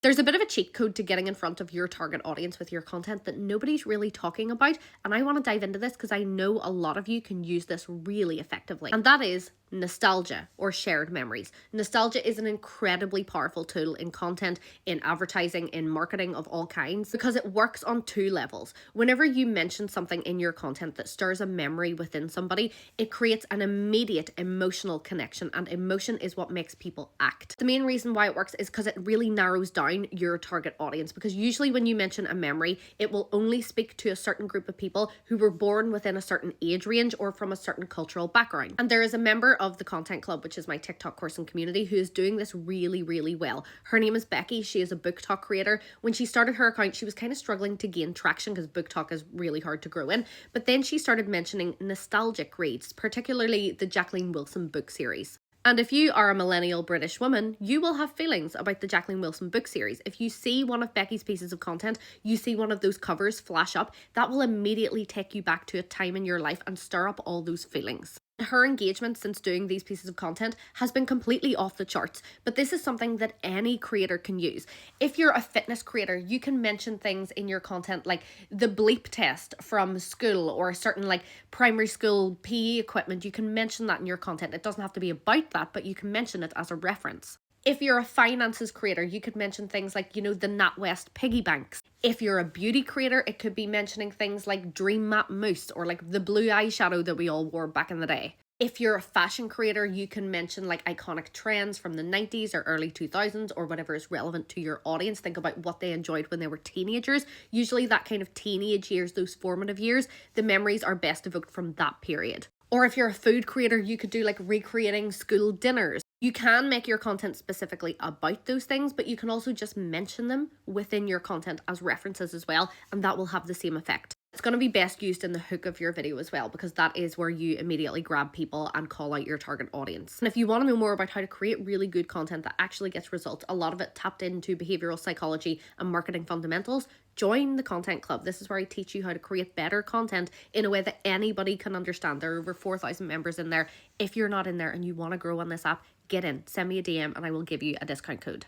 There's a bit of a cheat code to getting in front of your target audience with your content that nobody's really talking about. And I want to dive into this because I know a lot of you can use this really effectively. And that is nostalgia or shared memories. Nostalgia is an incredibly powerful tool in content, in advertising, in marketing of all kinds, because it works on two levels. Whenever you mention something in your content that stirs a memory within somebody, it creates an immediate emotional connection, and emotion is what makes people act. The main reason why it works is because it really narrows down your target audience, because usually when you mention a memory, it will only speak to a certain group of people who were born within a certain age range or from a certain cultural background. And there is a member of the Content Club, which is my TikTok course and community, who is doing this really, really well. Her name is Becky. She is a BookTok creator. When she started her account, she was kind of struggling to gain traction because BookTok is really hard to grow in. But then she started mentioning nostalgic reads, particularly the Jacqueline Wilson book series. And if you are a millennial British woman, you will have feelings about the Jacqueline Wilson book series. If you see one of Becky's pieces of content, you see one of those covers flash up, that will immediately take you back to a time in your life and stir up all those feelings. Her engagement since doing these pieces of content has been completely off the charts, but this is something that any creator can use. If you're a fitness creator, you can mention things in your content like the bleep test from school or a certain like primary school PE equipment. You can mention that in your content. It doesn't have to be about that, but you can mention it as a reference. If you're a finances creator, you could mention things like, the NatWest piggy banks. If you're a beauty creator, it could be mentioning things like Dream Matte Mousse or like the blue eyeshadow that we all wore back in the day. If you're a fashion creator, you can mention like iconic trends from the 90s or early 2000s or whatever is relevant to your audience. Think about what they enjoyed when they were teenagers. Usually that kind of teenage years, those formative years, the memories are best evoked from that period. Or if you're a food creator, you could do like recreating school dinners. You can make your content specifically about those things, but you can also just mention them within your content as references as well, and that will have the same effect. It's going to be best used in the hook of your video as well, because that is where you immediately grab people and call out your target audience. And if you want to know more about how to create really good content that actually gets results, a lot of it tapped into behavioral psychology and marketing fundamentals, join the Content Club. This is where I teach you how to create better content in a way that anybody can understand. There are over 4,000 members in there. If you're not in there and you want to grow on this app, get in, send me a DM and I will give you a discount code.